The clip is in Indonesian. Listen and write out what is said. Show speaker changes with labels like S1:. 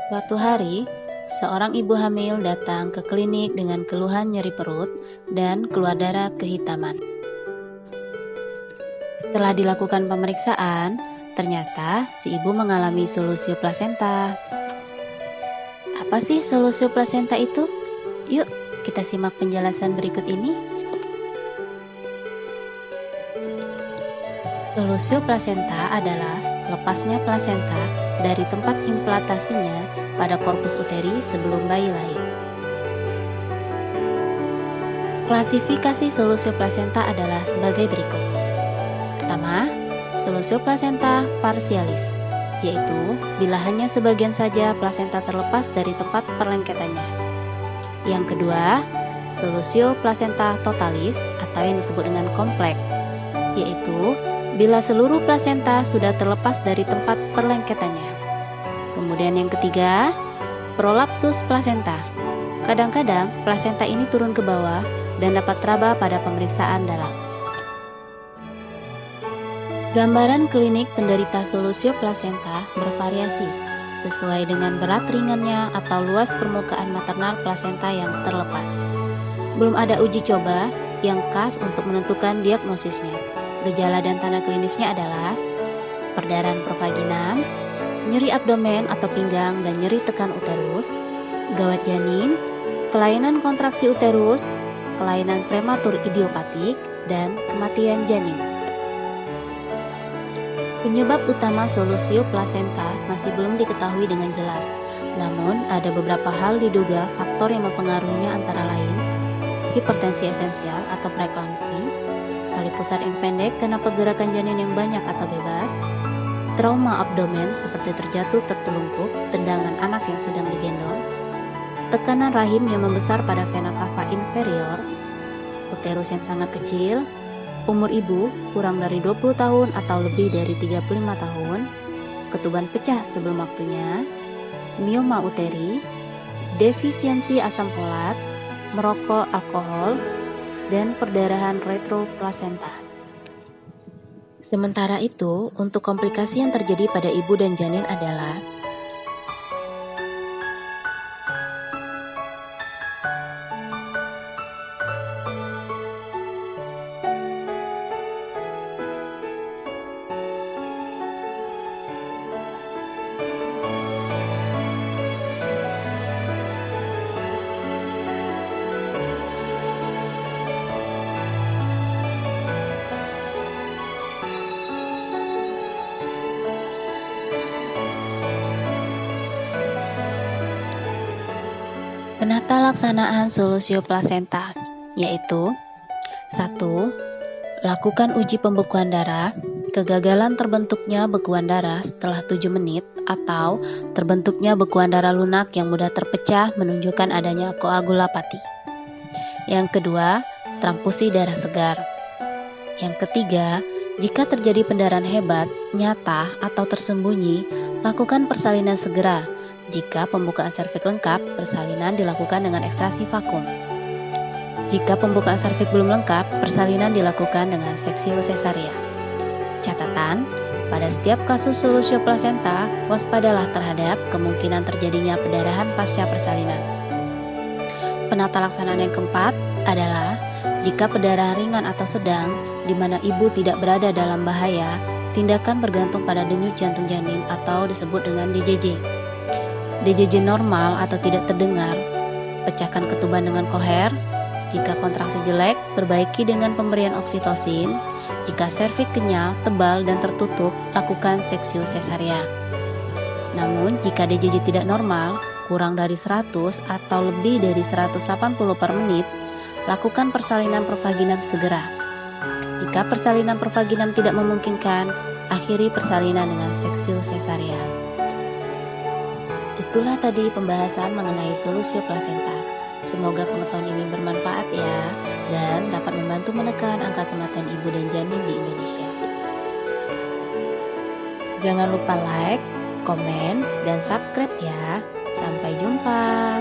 S1: Suatu hari, seorang ibu hamil datang ke klinik dengan keluhan nyeri perut dan keluar darah kehitaman. Setelah dilakukan pemeriksaan, ternyata si ibu mengalami solusio plasenta. Apa sih solusio plasenta itu? Yuk, kita simak penjelasan berikut ini. Solusio plasenta adalah lepasnya plasenta dari tempat implantasinya pada korpus uteri sebelum bayi lahir. Klasifikasi solusio plasenta adalah sebagai berikut. Pertama, solusio plasenta parsialis, yaitu bila hanya sebagian saja plasenta terlepas dari tempat perlengketannya. Yang kedua, solusio plasenta totalis atau yang disebut dengan kompleks, yaitu bila seluruh plasenta sudah terlepas dari tempat perlengketannya. Kemudian yang ketiga, prolapsus plasenta. Kadang-kadang plasenta ini turun ke bawah dan dapat teraba pada pemeriksaan dalam. Gambaran klinik penderita solusio plasenta bervariasi sesuai dengan berat ringannya atau luas permukaan maternal plasenta yang terlepas. Belum ada uji coba yang khas untuk menentukan diagnosisnya. Gejala dan tanda klinisnya adalah perdarahan provaginam, nyeri abdomen atau pinggang dan nyeri tekan uterus, gawat janin, kelainan kontraksi uterus, kelainan prematur idiopatik, dan kematian janin. Penyebab utama solusio plasenta masih belum diketahui dengan jelas, namun ada beberapa hal diduga faktor yang mempengaruhinya antara lain hipertensi esensial atau preeklamsi, tali pusat yang pendek karena pergerakan janin yang banyak atau bebas, trauma abdomen seperti terjatuh tertelungkup, tendangan anak yang sedang digendong, tekanan rahim yang membesar pada vena cava inferior, uterus yang sangat kecil, umur ibu kurang dari 20 tahun atau lebih dari 35 tahun, ketuban pecah sebelum waktunya, mioma uteri, defisiensi asam folat, merokok alkohol, dan perdarahan retroplasenta. Sementara itu, untuk komplikasi yang terjadi pada ibu dan janin adalah penata laksanaan solusio plasenta, yaitu 1. Lakukan uji pembekuan darah. Kegagalan terbentuknya bekuan darah setelah 7 menit atau terbentuknya bekuan darah lunak yang mudah terpecah menunjukkan adanya koagulopati. Yang kedua, transfusi darah segar. Yang ketiga, jika terjadi pendarahan hebat, nyata atau tersembunyi, lakukan persalinan segera. Jika pembukaan serviks lengkap, persalinan dilakukan dengan ekstraksi vakum. Jika pembukaan serviks belum lengkap, persalinan dilakukan dengan seksio sesaria. Catatan, pada setiap kasus solusio plasenta, waspadalah terhadap kemungkinan terjadinya pendarahan pasca persalinan. Penata laksanaan yang keempat adalah jika pendarahan ringan atau sedang, di mana ibu tidak berada dalam bahaya, tindakan bergantung pada denyut jantung janin atau disebut dengan DJJ. DJJ normal atau tidak terdengar, pecahkan ketuban dengan koher. Jika kontraksi jelek, perbaiki dengan pemberian oksitosin. Jika serviks kenyal, tebal, dan tertutup, lakukan seksio sesaria. Namun, jika DJJ tidak normal, kurang dari 100 atau lebih dari 180 per menit, lakukan persalinan provaginam segera. Jika persalinan provaginam tidak memungkinkan, akhiri persalinan dengan seksio sesaria. Itulah tadi pembahasan mengenai solusio plasenta. Semoga pengetahuan ini bermanfaat ya, dan dapat membantu menekan angka kematian ibu dan janin di Indonesia. Jangan lupa like, komen, dan subscribe ya. Sampai jumpa.